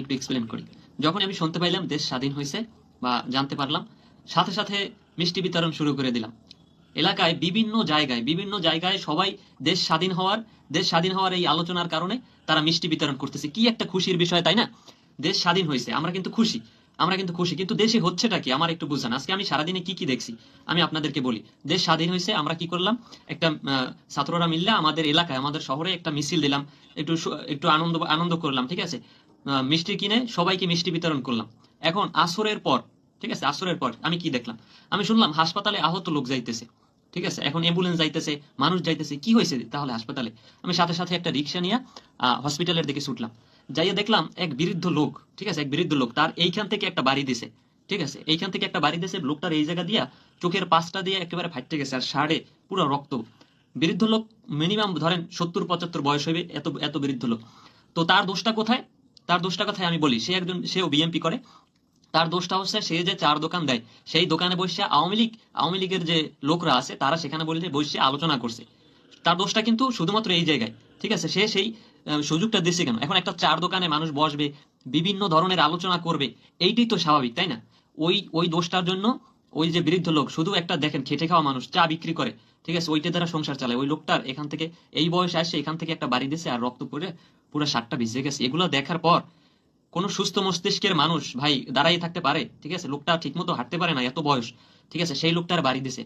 একটু এক্সপ্লেন করি। যখন আমি শুনতে পাইলাম দেশ স্বাধীন হয়েছে বা জানতে পারলাম, সাথে সাথে মিষ্টি বিতরণ শুরু করে দিলাম। এলাকায় বিভিন্ন জায়গায় সবাই দেশ স্বাধীন হওয়ার এই আলোচনার কারণে তারা মিষ্টি বিতরণ করতেছে। কি একটা খুশির বিষয়, তাই না? দেশ স্বাধীন হয়েছে, আমরা কিন্তু খুশি, কিন্তু দেশে হচ্ছেটা কি আমার একটু বুঝান। আজকে আমি সারাদিনে কি কি দেখছি আমি আপনাদেরকে বলি। দেশ স্বাধীন হয়েছে, আমরা কি করলাম? একটা ছাত্ররা মিললে আমাদের এলাকায়, আমাদের শহরে একটা মিছিল দিলাম, একটু আনন্দ আনন্দ করলাম, ঠিক আছে? মিষ্টি কিনে সবাইকে মিষ্টি বিতরণ করলাম। এখন আসরের পর, ঠিক আছে, আসরের পর আমি কি দেখলাম? আমি শুনলাম হাসপাতালে আহত লোক যাইতেছে, ঠিক আছে? এখন অ্যাম্বুলেন্স যাইতেছে, মানুষ যাইতেছে, কি হয়েছে তাহলে হাসপাতালে? আমি সাথে সাথে একটা রিক্সা নিয়ে হসপিটালের দিকে ছুটলাম। যাইয়া দেখলাম এক বৃদ্ধ লোক, ঠিক আছে, এক বৃদ্ধ লোক, তার এইখান থেকে একটা বাড়ি দিছে, ঠিক আছে, এইখান থেকে একটা বাড়ি দিছে, লোকটার এই জায়গা দিয়া চোখের পাঁচটা দিয়ে একেবারে ফাটতে গেছে, আর শাড়ে পুরো রক্ত। বৃদ্ধ লোক, মিনিমাম ধরেন 70-75 বয়স হইবে, এত এত বৃদ্ধ লোক। তো তার দোষটা কোথায়? তার দোষটা কোথায় আমি বলি। সেও বিএমপি করে। তার দোষটা হচ্ছে সে যে চার দোকান দেয়, সেই দোকানে বসে আওয়ামী লীগের যে লোকরা আছে তারা সেখানে বসে আলোচনা করছে। তার দোষটা কিন্তু শুধুমাত্র এই জায়গায়, ঠিক আছে? সে সেই সুযোগটা দিচ্ছে কেন? এখন একটা চার দোকানে মানুষ বসবে, বিভিন্ন ধরনের আলোচনা করবে, এইটাই তো স্বাভাবিক, তাই না? ওই দোষটার জন্য ওই যে বৃদ্ধ লোক, শুধু একটা দেখেন খেটে খাওয়া মানুষ, চা বিক্রি করে, ঠিক আছে, ওইটা দ্বারা সংসার চালায়, ওই লোকটার এখান থেকে এই বয়সে আসে এখান থেকে একটা বাড়ি দিছে আর রক্ত পড়ে পুরো শার্টটা ভিজে গেছে। এগুলো দেখার পর কোন সুস্থ মস্তিষ্কের মানুষ ভাই দাঁড়াই থাকতে পারে? ঠিক আছে, লোকটা ঠিক মতো হাঁটতে পারে না, এত বয়স, ঠিক আছে, সেই লোকটার বাড়ি দিছে,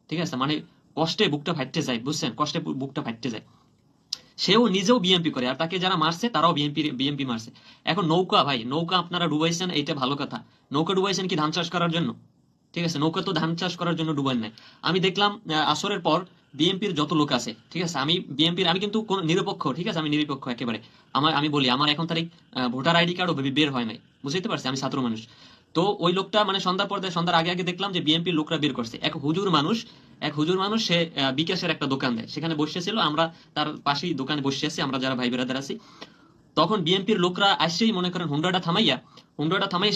ঠিক আছে, মানে কষ্টে বুকটা ফাটতে যায়, বুঝছেন? কষ্টে বুকটা ফাটতে যায়। সেও নিজেও বিএমপি করে, আর তাকে যারা মারছে তারাও বিএমপি মারছে। এখন নৌকা, ভাই নৌকা আপনারা ডুবাইছেন, এইটা ভালো কথা। নৌকা ডুবাইছেন কি ধান চাষ করার জন্য? ঠিক আছে, নৌকা তো ধান চাষ করার জন্য ডুবান নাই। আমি দেখলাম আসরের পর বিএনপির যত লোক আছে, ঠিক আছে, আমি কিন্তু কোন নিরপেক্ষ, ঠিক আছে, আমি নিরপেক্ষ একেবারে। আমি বলি, আমার এখন তারিখ ভোটার আইডি কার্ডও বের হয় নাই, বুঝতে পারছি, আমি ছাত্র মানুষ। তো ওই লোকটা মানে সন্ধ্যার আগে আগে দেখলাম যে বিএনপির লোকরা বের করছে। এক হুজুর মানুষ সে বিকাশের একটা দোকান দেয়, সেখানে বসেছিল, আমরা তার পাশেই দোকানে বসে আছি, আমরা যারা ভাই বেরাদার আছি। তখন বিএনপির লোকরা আসছেই, মনে করেন হুন্ডাটা থামাইয়া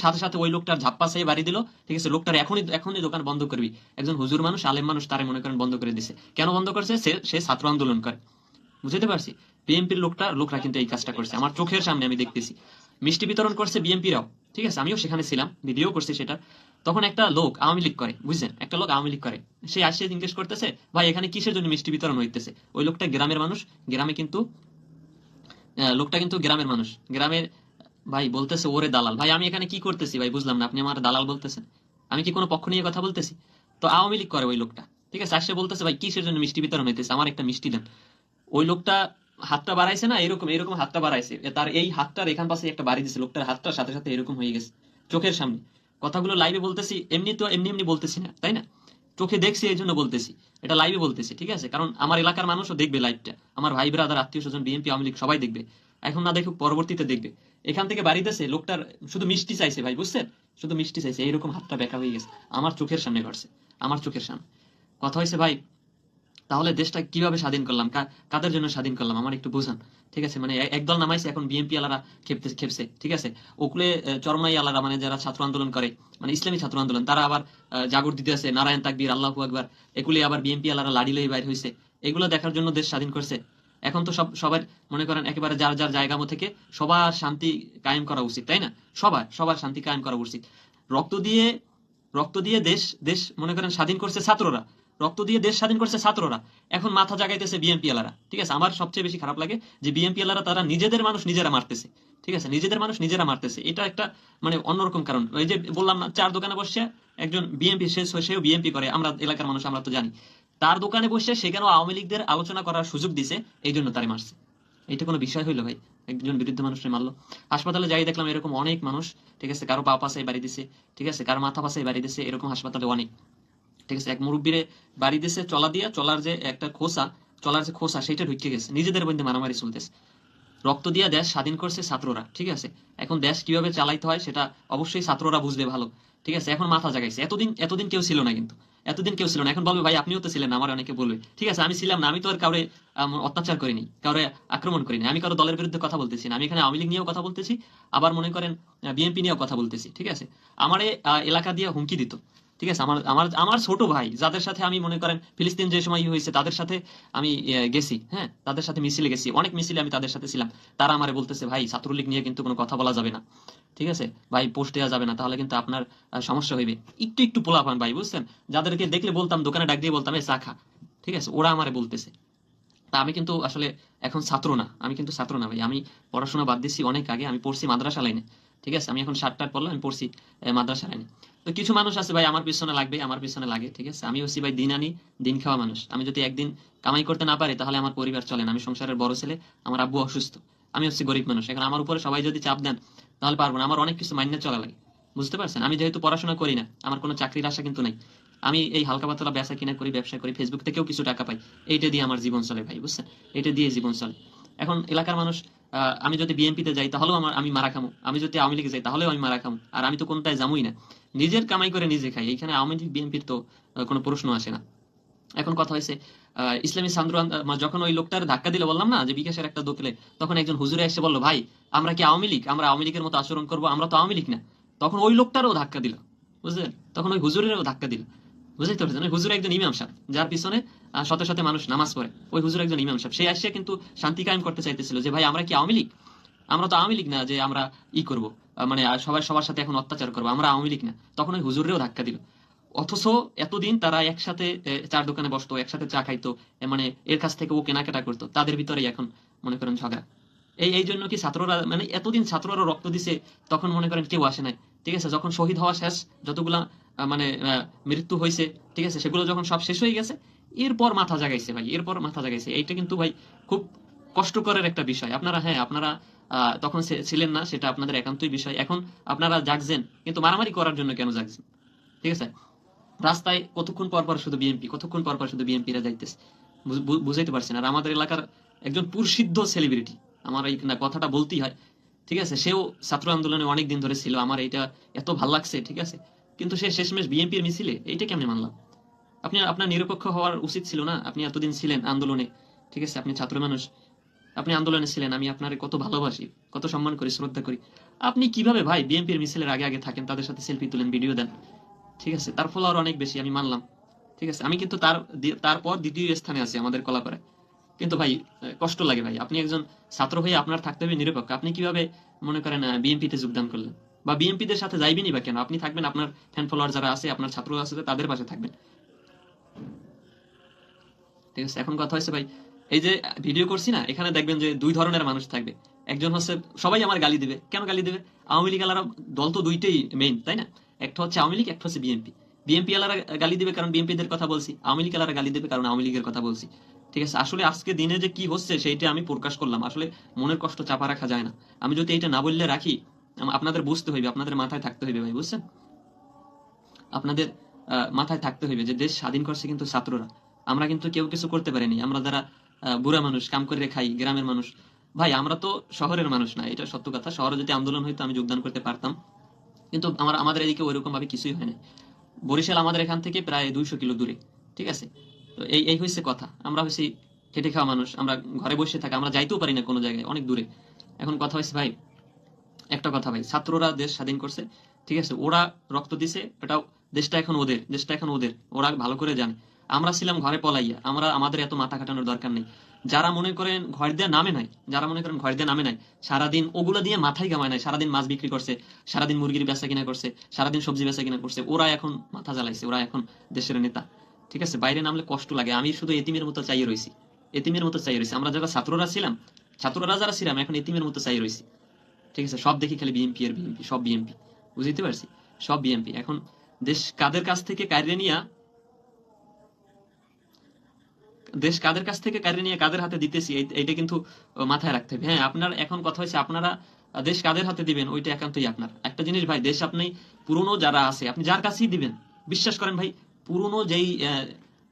সাথে সাথে ওই লোকটার ঝাপ্পা চাই বাড়ি দিল, ঠিক আছে? লোকটার এখনই এখনই দোকান বন্ধ করবি। একজন হুজুর মানুষ, আলেম মানুষ, তারে মনে করেন বন্ধ করে দিছে। কেন বন্ধ করছে? সে ছাত্র আন্দোলন করে, বুঝতে পারছি। বিএনপির লোকরা কিন্তু এই কাজটা করছে, আমার চোখের সামনে আমি দেখতেছি। মিষ্টি বিতরণ করছে বিএনপিরাও, ঠিক আছে, আমিও সেখানে ছিলাম, ভিডিও করছি সেটা। তখন একটা লোক আওয়ামী লীগ করে, বুঝছেন, একটা লোক আওয়ামী লীগ করে, সে আসে জিজ্ঞেস করতেছে, ভাই এখানে কিসের জন্য মিষ্টি বিতরণ হইতেছে? ওই লোকটা গ্রামের মানুষ, গ্রামে কিন্তু লোকটা কিন্তু গ্রামের মানুষ, গ্রামের। ভাই বলতেছে ওরে দালাল। ভাই আমি এখানে কি করতেছি ভাই, বুঝলাম না, আপনি আমার দালাল বলতেছেন? আমি কি কোনো পক্ষ নিয়ে কথা বলতেছি? তো আওয়ামী লীগ করে ওই লোকটা, ঠিক আছে, আসে বলতেছে, ভাই কিসের জন্য মিষ্টি বিতরণ হইতেছে, আমার একটা মিষ্টি দেন। ওই লোকটা হাতটা বাড়াইছে না, এরকম এরকম হাতটা বাড়াইছে, তার এই হাতটার এখান পাশে একটা বাড়ি দিছে, লোকটার হাতটার সাথে সাথে এরকম হয়ে গেছে চোখের সামনে। কথাগুলো লাইভে বলতেছি, এমনি তো এমনি এমনি বলতেছি না, তাই না? চোখে দেখছি এই জন্য বলতেছি, এটা লাইভে বলতেছি, ঠিক আছে, কারণ আমার এলাকার মানুষও দেখবে লাইভটা, আমার ভাই ব্রাদার আত্মীয় স্বজন বিএনপি আওয়ামী লীগ সবাই দেখবে। এখন না দেখুক, পরবর্তীতে দেখবে। এখান থেকে বাড়িতেছে লোকটার শুধু মিষ্টি চাইছে ভাই, বুঝছেন, শুধু মিষ্টি চাইছে, এইরকম হাতটা বেঁকা হয়ে গেছে, আমার চোখের সামনে ঘটছে, আমার চোখের সামনে। কথা হয়েছে ভাই, তাহলে দেশটা কিভাবে স্বাধীন করলাম, কাদের জন্য স্বাধীন করলাম আমার একটু বুঝান। ঠিক আছে, মানে একদল নামাইছে, এখন বিএনপি আলারা খেপছে, ঠিক আছে। ওকুলে চরমনাই আলারা, মানে যারা ছাত্র আন্দোলন করে, মানে ইসলামী ছাত্র আন্দোলন, তারা আবার জাগর দিতে আছে, নারায়ণ তাকবীর, আল্লাহু আকবার। এগুলি আবার বিএনপি আলারা লাড়ি লই বাইর হয়েছে, এগুলো দেখার জন্য দেশ স্বাধীন করছে। এখন তো সবার মনে করেন একেবারে যার যার জায়গা মতো থেকে সবার শান্তি কায়েম করা উচিত, তাই না? সবার শান্তি কায়েম করা উচিত। রক্ত দিয়ে রক্ত দিয়ে দেশ দেশ মনে করেন স্বাধীন করছে ছাত্ররা, রক্ত দিয়ে দেশ স্বাধীন করছে ছাত্ররা। এখন মাথা জাগাইতেছে বিএনপি আলারা, ঠিক আছে। আমার সবচেয়ে বেশি খারাপ লাগে যে বিএনপি আলারা তারা নিজেদের মানুষ নিজেরা মারতেছে, ঠিক আছে, নিজেদের মানুষ নিজেরা মারতেছে। এটা একটা মানে অন্যরকম কারণ। ওই যে বললাম না, চার দোকানে বসে একজন বিএনপি, সেও বিএনপি করে, আমরা এলাকার মানুষ আমরা তো জানি। তার দোকানে বসে সেখানেও আওয়ামী লীগদের আলোচনা করার সুযোগ দিছে, এই জন্য তারে মারছে। এটা কোনো বিষয় হইলো ভাই? একজন বিরুদ্ধ মানুষকে মারলো। হাসপাতালে যাই দেখলাম এরকম অনেক মানুষ, ঠিক আছে, কারো পা পাশে বাড়ি দিছে, ঠিক আছে, কারো মাথা পাশে বাড়ি দিছে, এরকম হাসপাতালে অনেক, ঠিক আছে। এক মুরব্বীরে বাড়ি দিছে, চলার যে খোসা সেটা ঢুকে গেছে, নিজেদের মধ্যে মারামারি চলতেছে। রক্ত দিয়ে দেশ স্বাধীন করছে ছাত্ররা, ঠিক আছে। এখন দেশ কিভাবে চালাইতে হয় সেটা অবশ্যই ছাত্ররা বুঝবে ভালো, ঠিক আছে। এখন মাথা জাগাইছে, এতদিন এতদিন কেউ ছিল না, কিন্তু এতদিন কেউ ছিল না। এখন বলবে ভাই আপনিও তো ছিলেন না, আমার অনেকে বলবে, ঠিক আছে, আমি ছিলাম না, আমি তো আর কাউরে অত্যাচার করিনি, কাউরে আক্রমণ করিনি, আমি কারো দলের বিরুদ্ধে কথা বলতেছি না, আমি এখানে আওয়ামী লীগ নিয়েও কথা বলতেছি, আবার মনে করেন বিএনপি নিয়েও কথা বলতেছি, ঠিক আছে। আমারে এলাকা দিয়ে হুমকি দিত, ঠিক আছে, আমার আমার আমার ছোট ভাই যাদের সাথে আমি মনে করেন ফিলিস্তিন যে সময় হয়েছে তাদের সাথে আমি গেছি, হ্যাঁ, তাদের সাথে মিছিলে গেছি, অনেক মিছিলে আমি তাদের সাথে ছিলাম। তারা আমারে বলতেছে ভাই ছাত্রলীগ নিয়ে কিন্তু কোনো কথা বলা যাবে না, ঠিক আছে ভাই, পোস্ট দেওয়া যাবে না, তাহলে কিন্তু আপনার সমস্যা হইবে। একটু একটু পোলাপান ভাই, বুঝছেন, যাদেরকে দেখলে বলতাম, দোকানে ডাক দিয়ে বলতাম এ চা খা, ঠিক আছে, ওরা আমারে বলতেছে। তা আমি কিন্তু আসলে এখন ছাত্র না, আমি কিন্তু ছাত্র না ভাই, আমি পড়াশোনা বাদ দিছি অনেক আগে, আমি পড়ছি মাদ্রাসা লাইনে, ঠিক আছে, আমি এখন 7টার পড়লাম, আমি পড়ছি মাদ্রাসা লাইনে। তো কিছু মানুষ আছে ভাই আমার পিছনে লাগবে, আমার পিছনে লাগে, ঠিক আছে, আমি হচ্ছি ভাই দিন আনি দিন খাওয়া মানুষ। আমি যদি একদিন কামাই করতে না পারি তাহলে আমার পরিবার চলে না, আমি সংসারের বড় ছেলে, আমার আব্বু অসুস্থ, আমি হচ্ছি গরিব মানুষ, এখন আমার উপরে সবাই যদি চাপ দেন তাহলে পারবো না, আমার অনেক কিছু মাইনে চলা লাগে, বুঝতে পারছেন। আমি যেহেতু পড়াশোনা করি না, আমার কোনো চাকরির আশা কিন্তু নাই, আমি এই হালকা পাতলা বেচা কিনা করি, ব্যবসা করি, ফেসবুক থেকেও কিছু টাকা পাই, এইটা দিয়ে আমার জীবন চলে ভাই, বুঝছেন, এটা দিয়ে জীবন চলে। এখন এলাকার মানুষ, আমি যদি বিএনপিতে যাই তাহলেও আমি মারা খামু, আমি যদি আওয়ামী লীগে যাই তাহলেও আমি মারা খামু, আর আমি তো কোনটায় যামই না, নিজের কামাই করে নিজে খাই, এইখানে আওয়ামী লীগ বিএনপির তো কোনো প্রশ্ন আসে না। এখন কথা হয়েছে ইসলামী আন্দোলন, যখন ওই লোকটার ধাক্কা দিলে, বললাম না যে বিকাশের একটা দোকানে, তখন একজন হুজুরে এসে বললো ভাই আমরা কি আওয়ামী লীগ, আমরা আওয়ামী লীগের মতো আচরণ করবো, আমরা তো আওয়ামী লীগ না। তখন ওই লোকটারও ধাক্কা দিল, বুঝলেন, তখন ওই হুজুরেরও ধাক্কা দিল, বুঝতে পারছেন, ওই হুজুর একজন ইমাম সাহেব, যার পিছনে শত শত মানুষ নামাজ পড়ে, ওই হুজুর একজন ইমাম সাহেব, সে আসিয়া কিন্তু শান্তি কায়েম করতে চাইতেছিল যে ভাই আমরা কি আওয়ামী লীগ, আমরা তো আওয়ামী লীগ না যে আমরা ই করব, মানে সবাই সবার সাথে এখন অত্যাচার করবো, আমরা আওয়ামী লীগ না। তখন ওই হুজুরেও ধাক্কা দিল। অথচ এতদিন তারা একসাথে চার দোকানে বসতো, একসাথে চা খাইতো, মানে এর কাছ থেকে ও কেনাকাটা করতো, তাদের ভিতরেই এখন মনে করেন ঝগড়া। এই জন্য কি ছাত্ররা, মানে এতদিন ছাত্ররা রক্ত দিছে, তখন মনে করেন কেউ আসে নাই, ঠিক আছে, যখন শহীদ হওয়া শেষ, যতগুলা মানে মৃত্যু হয়েছে, ঠিক আছে, সেগুলো যখন সব শেষ হয়ে গেছে, এরপর মাথা জাগাইছে ভাই, এরপর মাথা জাগাইছে। এইটা কিন্তু ভাই খুব কষ্টকরের একটা বিষয়। আপনারা, হ্যাঁ, আপনারা তখন ছিলেন না, সেটা আপনাদের একান্তই বিষয়। এখন আপনারা জাগছেন, কিন্তু মারামারি করার জন্য কেন জাগছেন, ঠিক আছে, রাস্তায় কতক্ষণ পর পর শুধু বিএনপি, কতক্ষণ পর পর শুধু বিএনপিরা যাইতেছে, বুঝাইতে পারছেন। আর আমাদের এলাকার একজন পুরসিদ্ধ সেলিব্রিটি, আমার এই না কথাটা বলতেই হয়, ঠিক আছে, সেও ছাত্র আন্দোলনে অনেক দিন ধরে ছিল, আমার এইটা এত ভাল লাগছে, ঠিক আছে, কিন্তু সে শেষমেশ বিএনপির মিছিলে, এইটা কেমনে মানলাম? আপনি, আপনার নিরপেক্ষ হওয়ার উচিত ছিল না? আপনি এতদিন ছিলেন আন্দোলনে, ঠিক আছে, আপনি ছাত্র মানুষ, আপনি আন্দোলনে ছিলেন, আমি আপনার কত ভালোবাসি, কত সম্মান করি, শ্রদ্ধা করি। আপনি কিভাবে ভাই বিএনপির মিছিলের আগে আগে থাকেন, তাদের সাথে সেলফি তুলেন, ভিডিও দেন, ঠিক আছে, তার ফলোয়ার অনেক বেশি, আমি মানলাম, ঠিক আছে, আমি কিন্তু তারপর দ্বিতীয় স্থানে আছি আমাদের কলাপাড়ায়। কিন্তু ভাই কষ্ট লাগে ভাই, আপনি একজন ছাত্র হয়ে আপনার থাকতে হবে নিরপেক্ষ, আপনি কিভাবে মনে করেন বিএনপিতে যোগদান করলেন, বা বিএনপিদের সাথে যাইবেনই বা কেন? আপনি থাকবেন আপনার ফ্যান ফলোয়ার যারা আছে, আপনার ছাত্র আছে, তাদের পাশে থাকবেন, ঠিক আছে। এখন কথা হচ্ছে ভাই, এই যে ভিডিও করছি না, এখানে দেখবেন যে দুই ধরনের মানুষ থাকবে। একজন হচ্ছে, সবাই আমার গালি দিবে, কেন গালি দিবে? আওয়ামী লীগ আলারা, দল তো দুইটাই মেইন, তাই না? একটা হচ্ছে আওয়ামী লীগ, একটা হচ্ছে বিএনপি। বিএনপি আলারা গালি দিবে কারণ বিএনপিদের কথা বলছি, আওয়ামী লীগ আলারা গালি দিবে কারণ আওয়ামী লীগের কথা বলছি, ঠিক আছে। আসলে আজকে দিনে যে কি হচ্ছে সেইটা আমি প্রকাশ করলাম, আসলে মনের কষ্ট চাপা রাখা যায় না। আমি যদি এটা না বললে রাখি, আপনাদের বুঝতে হইবে, আপনাদের মাথায় থাকতে হইবে ভাই, বুঝছেন, আপনাদের মাথায় থাকতে হইবে যে দেশ স্বাধীন করছে কিন্তু ছাত্ররা, আমরা কিন্তু কেউ কিছু করতে পারিনি, আমরা যারা বুড়া মানুষ, কাম করে খাই, গ্রামের মানুষ, ভাই আমরা তো শহরের মানুষ না, এটা সত্য কথা। শহরে যদি আন্দোলন হইতো আমি যোগদান করতে পারতাম, কিন্তু আমাদের এদিকে ওইরকম ভাবে কিছুই হয় না। বরিশাল আমাদের এখান থেকে প্রায় 200 কিলো দূরে, ঠিক আছে। তো এই হয়েছে কথা, আমরা হয়েছি খেটে খাওয়া মানুষ, আমরা ঘরে বসে থাকা, আমরা যাইতেও পারি না কোনো জায়গায়, অনেক দূরে। এখন কথা হয়েছে ভাই, একটা কথা ভাই, ছাত্ররা দেশ স্বাধীন করছে, ঠিক আছে, ওরা রক্ত দিছে, এটাও দেশটা এখন ওদের, দেশটা এখন ওদের, ওরা ভালো করে জানে। আমরা ছিলাম ঘরে পলাইয়া, আমরা আমাদের এত মাথা খাটানোর দরকার নেই। যারা মনে করেন ঘর দিয়ে নামে নাই, যারা মনে করেন ঘর দিয়ে নামে নাই, সারাদিন ওগুলো দিয়ে মাথায় কামায় নাই, সারাদিন মাছ বিক্রি করছে, সারাদিন মুরগির বেচা কিনা করছে, সারাদিন সবজি বেচা কিনা করছে, ওরা এখন মাথা জ্বালাইছে, ওরা এখন দেশের নেতা, ঠিক আছে। বাইরে নামলে কষ্ট লাগে, আমি শুধু এতিমের মতো চাইয়ে রয়েছি, এতিমের মতো চাইয়ে রয়েছি। আমরা যারা ছাত্ররা ছিলাম, ছাত্ররা যারা ছিলাম, এখন এতিমের মতো চাইয়ে রয়েছি, ঠিক আছে। সব দেখি খালি বিএনপি আর বিএনপি, সব বিএনপি, বুঝতে পারছি, সব বিএনপি। এখন দেশ কাদের কাছ থেকে কাড়িয়ে নিয়া, দেশ কাদের কাছ থেকে কাড়িয়ে নিয়ে কাদের হাতে দিতেছি, এইটা কিন্তু মাথায় রাখতে হবে। হ্যাঁ, আপনার এখন কথা হচ্ছে আপনারা দেশ কাদের হাতে দিবেন, ওইটা একান্তই আপনার। একটা জিনিস ভাই, দেশ আপনি পুরনো যারা আছে আপনি যার কাছেই দিবেন, বিশ্বাস করেন ভাই, পুরনো যেই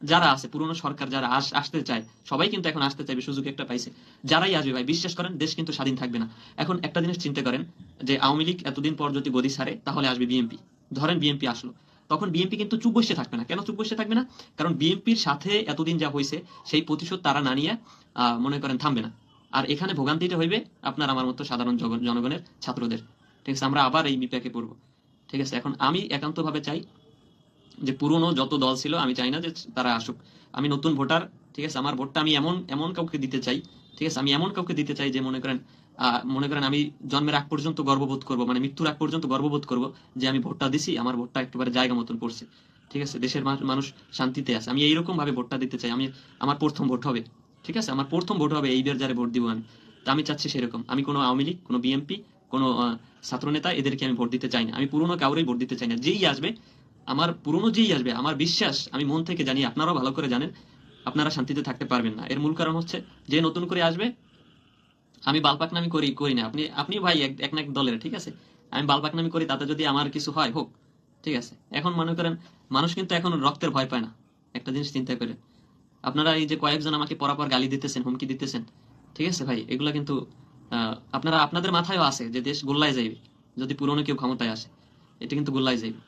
যারা আছে, পুরনো সরকার যারা আসতে চায়, সবাই কিন্তু এখন আসতে চাইবে, সুযোগ একটা পাইছে, যারাই আসবে ভাই, বিশ্বাস করেন দেশ কিন্তু স্বাধীন থাকবে না। এখন একটা জিনিস চিন্তা করেন, যে আওয়ামী লীগ এতদিন পর যদি গদি ছাড়ে, তাহলে আসবে বিএনপি। ধরেন বিএনপি আসলো, তখন বিএনপি কিন্তু চুপ বসে থাকবে না। কেন চুপ বসে থাকবে না? কারণ বিএনপির সাথে এতদিন যা হয়েছে, সেই প্রতিশোধ তারা না নিয়ে মনে করেন থামবে না। আর এখানে ভোগান্তিটা হইবে আপনার আমার মতো সাধারণ জনগণের, ছাত্রদের, ঠিক আছে। আমরা আবার এই বিপাকে পড়বো, ঠিক আছে। এখন আমি একান্ত ভাবে চাই যে পুরনো যত দল ছিল আমি চাই না যে তারা আসুক। আমি নতুন ভোটার, ঠিক আছে? আমার ভোটটা আমি এমন এমন কাউকে দিতে চাই, ঠিক আছে? আমি এমন কাউকে দিতে চাই যে মনে করেন আমি জন্মের আগ পর্যন্ত গর্ববোধ করব, মানে মৃত্যুর আগ পর্যন্ত গর্ববোধ করব যে আমি ভোটটা দিছি, আমার ভোটটা একেবারে জায়গা মতন পড়ছে, ঠিক আছে? দেশের মানুষ শান্তিতে আছে। আমি এইরকম ভাবে ভোটটা দিতে চাই। আমার প্রথম ভোট হবে, ঠিক আছে? আমার প্রথম ভোট হবে এইবার যারে ভোট দিব আমি। তা আমি চাচ্ছি সেরকম। আমি কোনো আওয়ামী লীগ, কোনো বিএনপি, কোনো ছাত্র নেতা এদেরকে আমি ভোট দিতে চাই না। আমি পুরনো কাউরেই ভোট দিতে চাই না। যেই আসবে, আমার পুরনো যেই আসবে, আমার বিশ্বাস, আমি মন থেকে জানি, আপনারাও ভালো করে জানেন, আপনারা শান্তিতে থাকতে পারবেন না। এর মূল কারণ হচ্ছে যে নতুন করে আসবে, আমি বালপাকনামি করি করি না, আপনি ভাই এক না এক দলের, ঠিক আছে? আমি বালপাকনামি করি, তাতে যদি আমার কিছু হয় হোক, ঠিক আছে? এখন মনে করেন মানুষ কিন্তু এখন রক্তের ভয় পায় না। একটা জিনিস চিন্তা করে, আপনারা এই যে কয়েকজন আমাকে পরাপর গালি দিতেছেন, হুমকি দিতেছেন, ঠিক আছে ভাই? এগুলা কিন্তু আপনারা আপনাদের মাথায়ও আছে যে দেশ গোল্লায় যাইবে যদি পুরনো কেউ ক্ষমতায় আসে। এটা কিন্তু গোল্লায় যাইবে।